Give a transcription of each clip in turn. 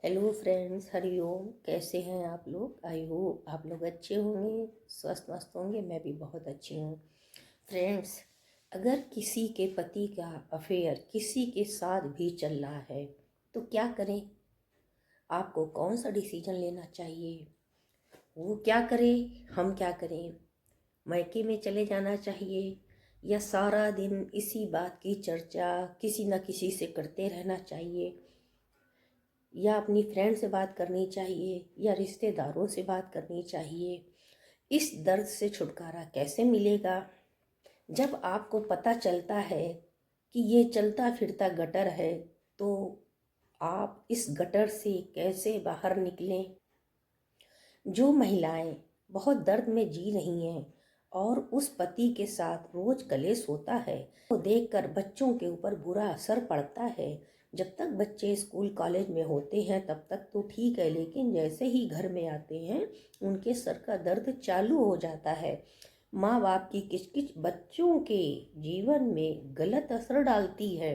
Hello friends, Hariom. कैसे हैं आप लोग? आई होप आप लोग अच्छे होंगे, स्वस्थ मस्त होंगे। मैं भी बहुत अच्छी हूँ। फ्रेंड्स, अगर किसी के पति का अफेयर किसी के साथ भी चल रहा है तो क्या करें? आपको कौन सा डिसीजन लेना चाहिए? वो क्या करे, हम क्या करें? मायके में चले जाना चाहिए या सारा दिन इसी बात की चर्चा किसी न किसी से करते रहना चाहिए, या अपनी फ्रेंड से बात करनी चाहिए, या रिश्तेदारों से बात करनी चाहिए? इस दर्द से छुटकारा कैसे मिलेगा? जब आपको पता चलता है कि ये चलता फिरता गटर है, तो आप इस गटर से कैसे बाहर निकलें? जो महिलाएं बहुत दर्द में जी रही हैं और उस पति के साथ रोज कलेश होता है, वो देखकर बच्चों के ऊपर बुरा असर पड़ता है। जब तक बच्चे स्कूल कॉलेज में होते हैं तब तक तो ठीक है, लेकिन जैसे ही घर में आते हैं उनके सर का दर्द चालू हो जाता है। माँ बाप की किचकिच बच्चों के जीवन में गलत असर डालती है।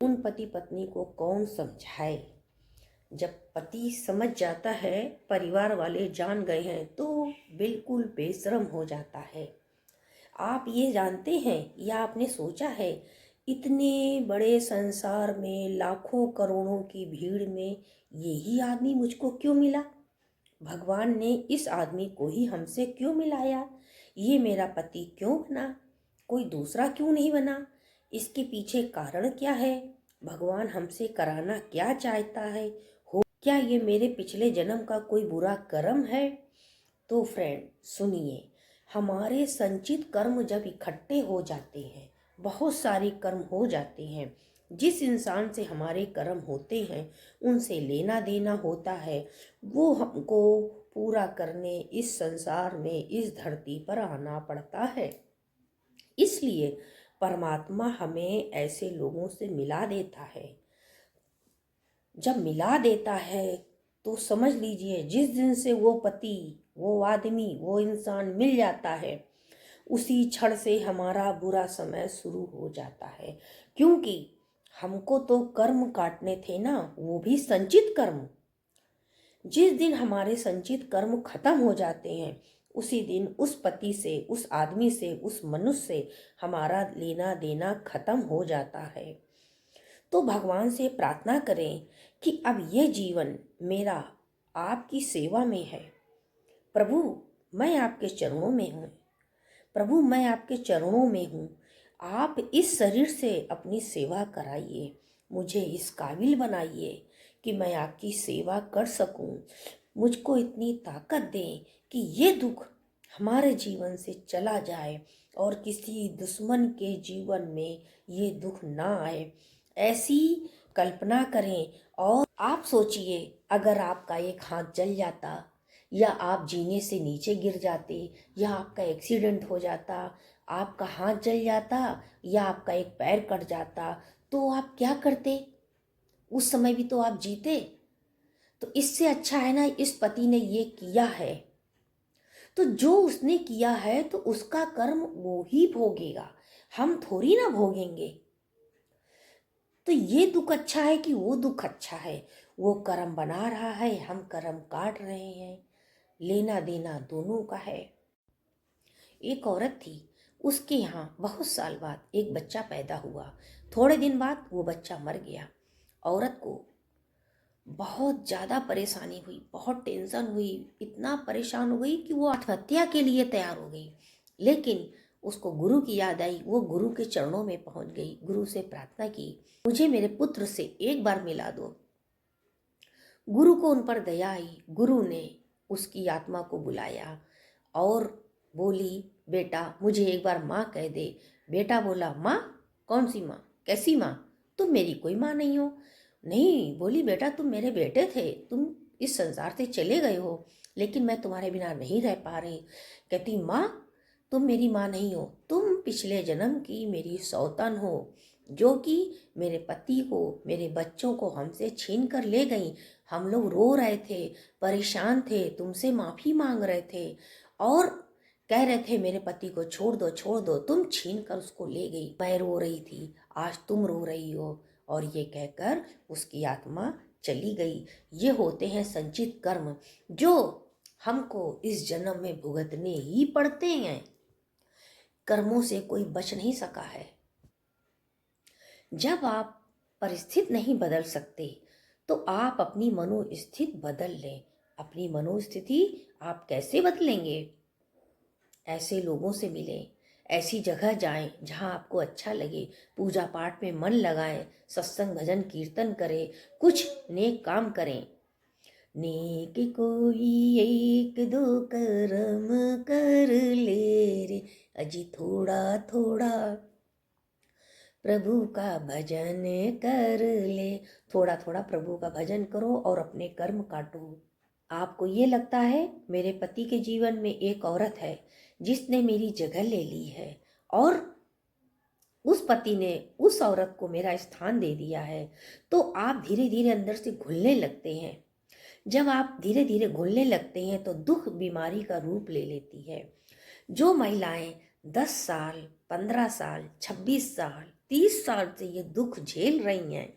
उन पति पत्नी को कौन समझाए? जब पति समझ जाता है, परिवार वाले जान गए हैं, तो बिल्कुल बेशर्म हो जाता है। आप ये जानते हैं या आपने सोचा है, इतने बड़े संसार में लाखों करोड़ों की भीड़ में यही आदमी मुझको क्यों मिला? भगवान ने इस आदमी को ही हमसे क्यों मिलाया? ये मेरा पति क्यों बना? कोई दूसरा क्यों नहीं बना? इसके पीछे कारण क्या है? भगवान हमसे कराना क्या चाहता है? क्या ये मेरे पिछले जन्म का कोई बुरा कर्म है? तो फ्रेंड सुनिए, हमारे संचित कर्म जब इकट्ठे हो जाते हैं, बहुत सारे कर्म हो जाते हैं, जिस इंसान से हमारे कर्म होते हैं उनसे लेना देना होता है, वो हमको पूरा करने इस संसार में, इस धरती पर आना पड़ता है। इसलिए परमात्मा हमें ऐसे लोगों से मिला देता है। जब मिला देता है तो समझ लीजिए, जिस दिन से वो पति, वो आदमी, वो इंसान मिल जाता है, उसी क्षण से हमारा बुरा समय शुरू हो जाता है। क्योंकि हमको तो कर्म काटने थे ना, वो भी संचित कर्म। जिस दिन हमारे संचित कर्म खत्म हो जाते हैं, उसी दिन उस पति से, उस आदमी से, उस मनुष्य से हमारा लेना देना खत्म हो जाता है। तो भगवान से प्रार्थना करें कि अब ये जीवन मेरा आपकी सेवा में है। प्रभु, मैं आपके चरणों में हूँ। प्रभु, मैं आपके चरणों में हूँ। आप इस शरीर से अपनी सेवा कराइए, मुझे इस काबिल बनाइए कि मैं आपकी सेवा कर सकूं। मुझको इतनी ताकत दें कि ये दुख हमारे जीवन से चला जाए और किसी दुश्मन के जीवन में ये दुख ना आए। ऐसी कल्पना करें और आप सोचिए, अगर आपका एक हाथ जल जाता, या आप जीने से नीचे गिर जाते, या आपका एक्सीडेंट हो जाता, आपका हाथ जल जाता या आपका एक पैर कट जाता, तो आप क्या करते? उस समय भी तो आप जीते। तो इससे अच्छा है ना, इस पति ने ये किया है तो जो उसने किया है तो उसका कर्म वो ही भोगेगा, हम थोड़ी ना भोगेंगे। तो ये दुख अच्छा है कि वो दुख अच्छा है? वो कर्म बना रहा है, हम कर्म काट रहे हैं। लेना देना दोनों का है। एक औरत थी, उसके यहाँ बहुत साल बाद एक बच्चा पैदा हुआ। थोड़े दिन बाद वो बच्चा मर गया। औरत को बहुत ज़्यादा परेशानी हुई, बहुत टेंशन हुई, इतना परेशान हो गई कि वो आत्महत्या के लिए तैयार हो गई। लेकिन उसको गुरु की याद आई, वो गुरु के चरणों में पहुंच गई, गुरु से प्रार्थना की, मुझे मेरे पुत्र से एक बार मिला दो। गुरु को उन पर दया आई। गुरु ने उसकी आत्मा को बुलाया और बोली, बेटा मुझे एक बार माँ कह दे। बेटा बोला, माँ? कौन सी माँ? कैसी माँ? तुम मेरी कोई माँ नहीं हो। नहीं, बोली, बेटा तुम मेरे बेटे थे, तुम इस संसार से चले गए हो, लेकिन मैं तुम्हारे बिना नहीं रह पा रही। कहती, माँ तुम मेरी माँ नहीं हो, तुम पिछले जन्म की मेरी सौतन हो, जो कि मेरे पति को, मेरे बच्चों को हमसे छीन कर ले गई। हम लोग रो रहे थे, परेशान थे, तुमसे माफ़ी मांग रहे थे और कह रहे थे मेरे पति को छोड़ दो, छोड़ दो, तुम छीन कर उसको ले गई। मैं रो रही थी, आज तुम रो रही हो। और ये कहकर उसकी आत्मा चली गई। ये होते हैं संचित कर्म जो हमको इस जन्म में भुगतने ही पड़ते हैं। कर्मों से कोई बच नहीं सका है। जब आप परिस्थिति नहीं बदल सकते तो आप अपनी मनोस्थिति बदल लें। अपनी मनोस्थिति आप कैसे बदलेंगे? ऐसे लोगों से मिलें, ऐसी जगह जाएं जहां आपको अच्छा लगे, पूजा पाठ में मन लगाएं, सत्संग भजन कीर्तन करें, कुछ नेक काम करें। नेक कोई एक दो कर्म कर ले रे, अजी थोड़ा थोड़ा प्रभु का भजन कर ले। थोड़ा थोड़ा प्रभु का भजन करो और अपने कर्म काटो। आपको ये लगता है मेरे पति के जीवन में एक औरत है जिसने मेरी जगह ले ली है और उस पति ने उस औरत को मेरा स्थान दे दिया है, तो आप धीरे धीरे अंदर से घुलने लगते हैं। जब आप धीरे धीरे घुलने लगते हैं तो दुख बीमारी का रूप ले लेती है। जो महिलाएं 10 साल, 15 साल, 26 साल, 30 साल से ये दुख झेल रही हैं,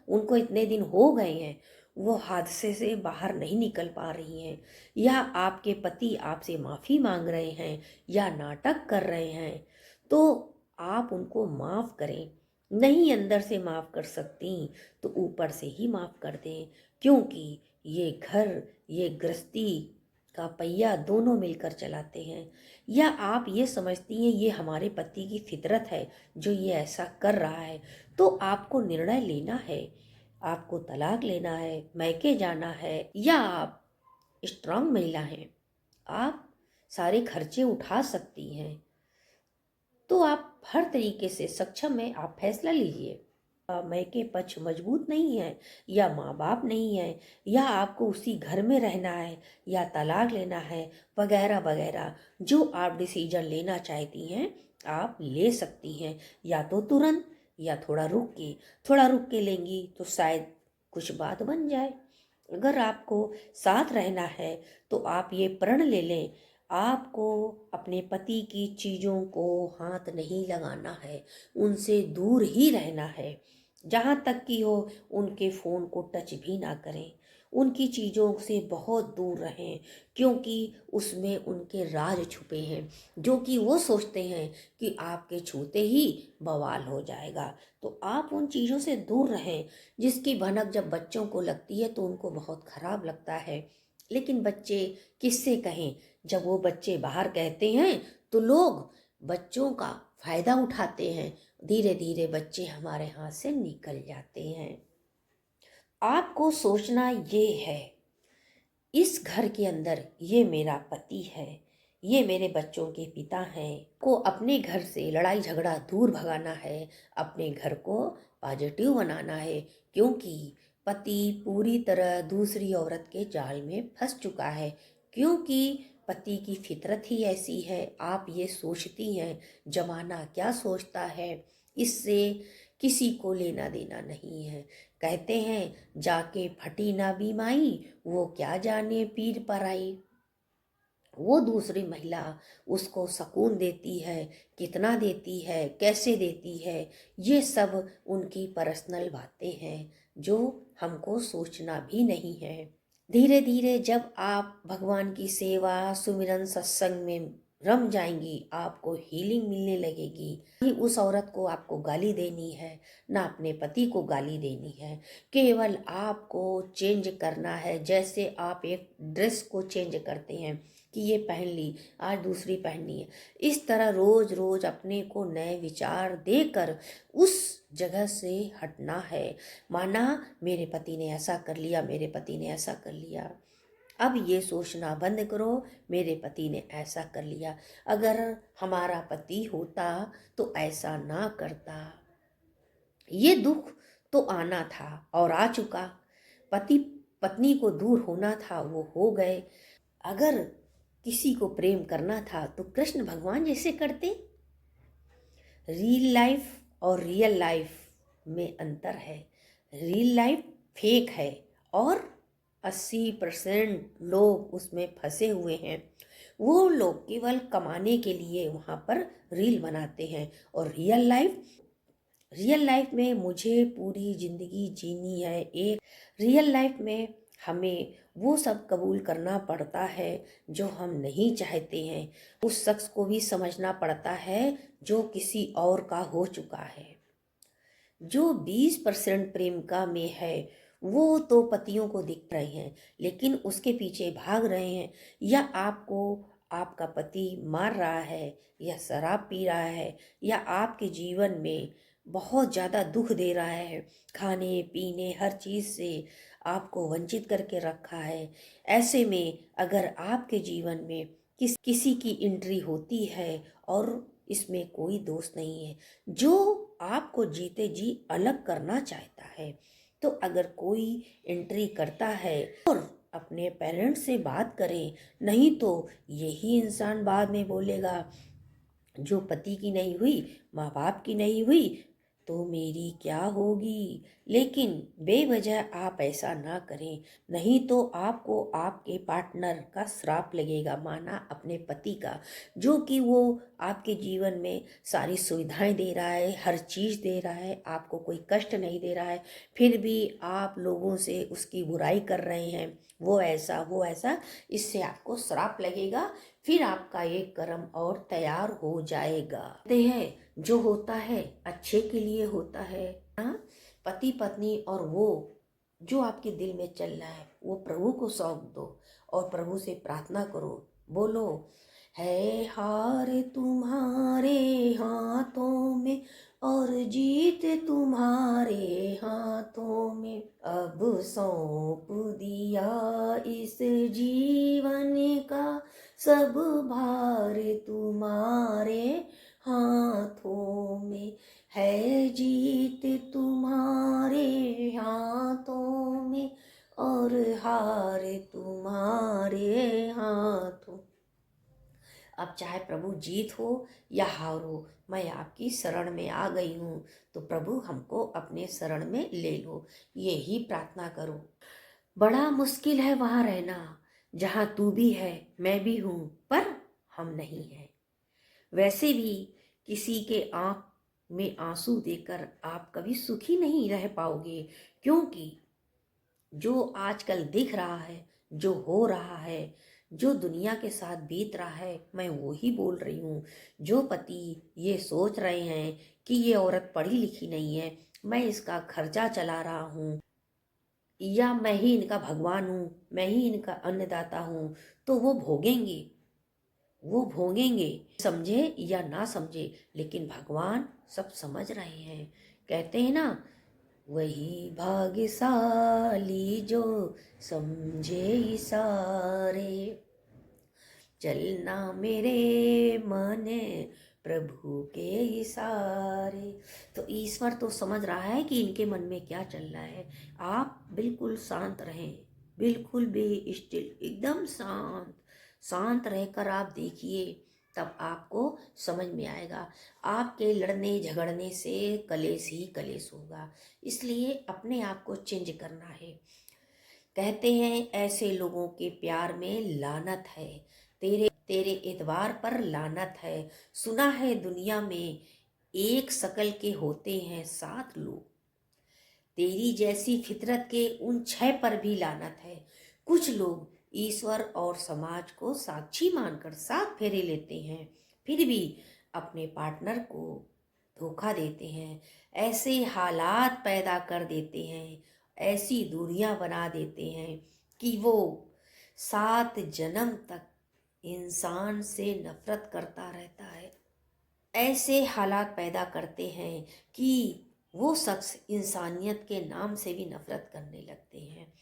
उनको इतने दिन हो गए हैं, वो हादसे से बाहर नहीं निकल पा रही हैं, या आपके पति आपसे माफ़ी मांग रहे हैं या नाटक कर रहे हैं, तो आप उनको माफ़ करें। नहीं अंदर से माफ़ कर सकती तो ऊपर से ही माफ़ कर दें, क्योंकि ये घर, ये गृहस्थी का पहिया दोनों मिलकर चलाते हैं। या आप ये समझती हैं ये हमारे पति की फितरत है जो ये ऐसा कर रहा है, तो आपको निर्णय लेना है। आपको तलाक लेना है, मैके जाना है, या आप स्ट्रांग महिला हैं, आप सारे खर्चे उठा सकती हैं, तो आप हर तरीके से सक्षम हैं, आप फैसला लीजिए। मैके पक्ष मजबूत नहीं है, या माँ बाप नहीं है, या आपको उसी घर में रहना है, या तलाक लेना है, वगैरह वगैरह, जो आप डिसीजन लेना चाहती हैं आप ले सकती हैं। या तो तुरंत या थोड़ा रुक के लेंगी तो शायद कुछ बात बन जाए। अगर आपको साथ रहना है तो आप ये प्रण ले लें, आपको अपने पति की चीज़ों को हाथ नहीं लगाना है, उनसे दूर ही रहना है। जहाँ तक कि हो उनके फ़ोन को टच भी ना करें, उनकी चीज़ों से बहुत दूर रहें, क्योंकि उसमें उनके राज छुपे हैं जो कि वो सोचते हैं कि आपके छूते ही बवाल हो जाएगा। तो आप उन चीज़ों से दूर रहें जिसकी भनक जब बच्चों को लगती है तो उनको बहुत ख़राब लगता है। लेकिन बच्चे किससे कहें? जब वो बच्चे बाहर कहते हैं तो लोग बच्चों का फ़ायदा उठाते हैं, धीरे धीरे बच्चे हमारे हाथ से निकल जाते हैं। आपको सोचना ये है, इस घर के अंदर ये मेरा पति है, ये मेरे बच्चों के पिता हैं, को अपने घर से लड़ाई झगड़ा दूर भगाना है, अपने घर को पॉजिटिव बनाना है, क्योंकि पति पूरी तरह दूसरी औरत के जाल में फंस चुका है। क्योंकि पति की फितरत ही ऐसी है। आप ये सोचती हैं जमाना क्या सोचता है, इससे किसी को लेना देना नहीं है। कहते हैं जाके फटी ना बीमाई, वो क्या जाने पीर पर आई। वो दूसरी महिला उसको सुकून देती है, कितना देती है, कैसे देती है, ये सब उनकी पर्सनल बातें हैं जो हमको सोचना भी नहीं है। धीरे धीरे जब आप भगवान की सेवा, सुमिरन, सत्संग में रम जाएंगी, आपको हीलिंग मिलने लगेगी। ही उस औरत को आपको गाली देनी है, ना अपने पति को गाली देनी है। केवल आपको चेंज करना है, जैसे आप एक ड्रेस को चेंज करते हैं कि ये पहन ली, आज दूसरी पहननी है। इस तरह रोज रोज अपने को नए विचार देकर उस जगह से हटना है। माना मेरे पति ने ऐसा कर लिया, मेरे पति ने ऐसा कर लिया, अब ये सोचना बंद करो मेरे पति ने ऐसा कर लिया, अगर हमारा पति होता तो ऐसा ना करता। ये दुख तो आना था और आ चुका। पति पत्नी को दूर होना था, वो हो गए। अगर किसी को प्रेम करना था तो कृष्ण भगवान जैसे करते। रियल लाइफ और रियल लाइफ में अंतर है। रियल लाइफ फेक है और 80% लोग उसमें फंसे हुए हैं। वो लोग केवल कमाने के लिए वहाँ पर रील बनाते हैं, और रियल लाइफ में मुझे पूरी ज़िंदगी जीनी है। एक रियल लाइफ में हमें वो सब कबूल करना पड़ता है जो हम नहीं चाहते हैं। उस शख्स को भी समझना पड़ता है जो किसी और का हो चुका है। जो 20% प्रेम का में है वो तो पतियों को दिख रहे हैं लेकिन उसके पीछे भाग रहे हैं, या आपको आपका पति मार रहा है या शराब पी रहा है या आपके जीवन में बहुत ज़्यादा दुख दे रहा है, खाने पीने हर चीज़ से आपको वंचित करके रखा है। ऐसे में अगर आपके जीवन में किसी की एंट्री होती है और इसमें कोई दोष नहीं है, जो आपको जीते जी अलग करना चाहता है, तो अगर कोई एंट्री करता है और अपने पेरेंट्स से बात करें, नहीं तो यही इंसान बाद में बोलेगा जो पति की नहीं हुई, माँ बाप की नहीं हुई, तो मेरी क्या होगी। लेकिन बेवजह आप ऐसा ना करें, नहीं तो आपको आपके पार्टनर का श्राप लगेगा, माना अपने पति का, जो कि वो आपके जीवन में सारी सुविधाएं दे रहा है, हर चीज़ दे रहा है, आपको कोई कष्ट नहीं दे रहा है, फिर भी आप लोगों से उसकी बुराई कर रहे हैं, वो ऐसा वो ऐसा, इससे आपको श्राप लगेगा। फिर आपका एक कर्म और तैयार हो जाएगा। कहते हैं जो होता है अच्छे के लिए होता है। हाँ, पति पत्नी और वो जो आपके दिल में चल रहा है वो प्रभु को सौंप दो और प्रभु से प्रार्थना करो। बोलो, है हार तुम्हारे हाथों में और जीत तुम्हारे हाथों में, अब सौंप दिया इस जीवन का सब भार तुम्हारे हाथों में, है जीत तुम्हारे हाथों में और हार तुम्हारे हाथों। अब चाहे प्रभु जीत हो या हार हो, मैं आपकी शरण में आ गई हूँ, तो प्रभु हमको अपने शरण में ले लो, यही प्रार्थना करो। बड़ा मुश्किल है वहाँ रहना जहाँ तू भी है मैं भी हूँ पर हम नहीं हैं। वैसे भी किसी के आँख में आंसू देकर आप कभी सुखी नहीं रह पाओगे, क्योंकि जो आजकल दिख रहा है, जो हो रहा है, जो दुनिया के साथ बीत रहा है, मैं वो ही बोल रही हूँ। जो पति ये सोच रहे हैं कि ये औरत पढ़ी लिखी नहीं है, मैं इसका खर्चा चला रहा हूँ, या मैं ही इनका भगवान हूँ, मैं ही इनका अन्नदाता हूँ, तो वो भोगेंगे, समझे या ना समझे, लेकिन भगवान सब समझ रहे हैं। कहते हैं ना, वही भाग्यशाली जो समझे इशारे, चलना मेरे मन प्रभु के इशारे। तो ईश्वर तो समझ रहा है कि इनके मन में क्या चल रहा है। आप बिल्कुल शांत रहें, बिल्कुल भी स्टिल, एकदम शांत शांत रहकर आप देखिए, तब आपको समझ में आएगा। आपके लड़ने झगड़ने से कलेश ही कलेश होगा, इसलिए अपने आप को चेंज करना है। कहते हैं ऐसे लोगों के प्यार में लानत है, तेरे तेरे एतबार पर लानत है। सुना है दुनिया में एक शकल के होते हैं 7 लोग, तेरी जैसी फितरत के उन 6 पर भी लानत है। कुछ लोग ईश्वर और समाज को साक्षी मानकर 7 फेरे लेते हैं, फिर भी अपने पार्टनर को धोखा देते हैं, ऐसे हालात पैदा कर देते हैं, ऐसी दूरियां बना देते हैं कि वो 7 जन्म तक इंसान से नफरत करता रहता है। ऐसे हालात पैदा करते हैं कि वो शख्स इंसानियत के नाम से भी नफरत करने लगते हैं।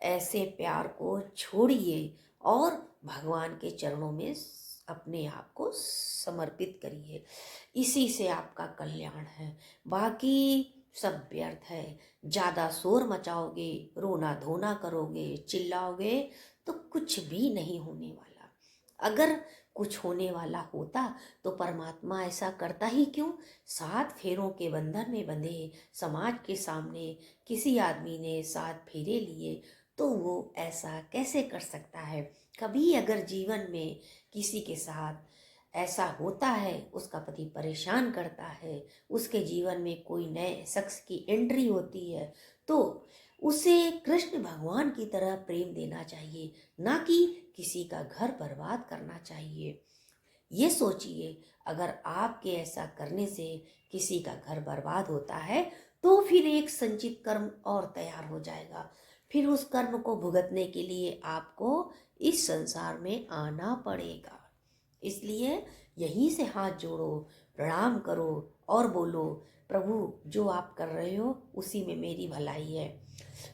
ऐसे प्यार को छोड़िए और भगवान के चरणों में अपने आप को समर्पित करिए, इसी से आपका कल्याण है। बाकी सब व्यर्थ है। ज़्यादा शोर मचाओगे, रोना धोना करोगे, चिल्लाओगे, तो कुछ भी नहीं होने वाला। अगर कुछ होने वाला होता तो परमात्मा ऐसा करता ही क्यों। 7 फेरों के बंधन में बंधे समाज के सामने किसी आदमी ने 7 फेरे लिए, तो वो ऐसा कैसे कर सकता है। कभी अगर जीवन में किसी के साथ ऐसा होता है, उसका पति परेशान करता है, उसके जीवन में कोई नए शख्स की एंट्री होती है, तो उसे कृष्ण भगवान की तरह प्रेम देना चाहिए, ना कि किसी का घर बर्बाद करना चाहिए। ये सोचिए, अगर आपके ऐसा करने से किसी का घर बर्बाद होता है तो फिर एक संचित कर्म और तैयार हो जाएगा। फिर उस कर्म को भुगतने के लिए आपको इस संसार में आना पड़ेगा। इसलिए यहीं से हाथ जोड़ो, प्रणाम करो और बोलो, प्रभु जो आप कर रहे हो उसी में मेरी भलाई है।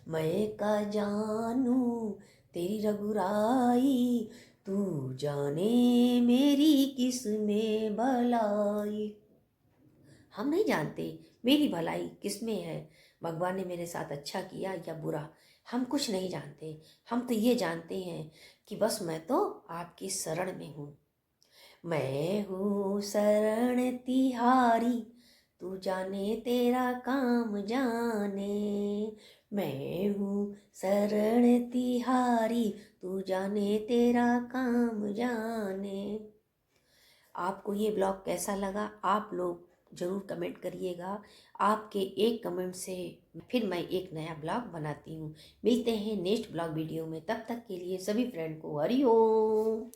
मैं का जानू तेरी रघुराई, तू जाने मेरी किस में भलाई। हम नहीं जानते मेरी भलाई किस में है, भगवान ने मेरे साथ अच्छा किया या बुरा, हम कुछ नहीं जानते। हम तो ये जानते हैं कि बस मैं तो आपकी शरण में हूँ। मैं हूँ शरण तिहारी, तू जाने तेरा काम जाने। मैं हूँ शरण तिहारी, तू जाने तेरा काम जाने। आपको ये ब्लॉग कैसा लगा आप लोग ज़रूर कमेंट करिएगा। आपके एक कमेंट से फिर मैं एक नया ब्लॉग बनाती हूँ। मिलते हैं नेक्स्ट ब्लॉग वीडियो में, तब तक के लिए सभी फ्रेंड को हरि ओम।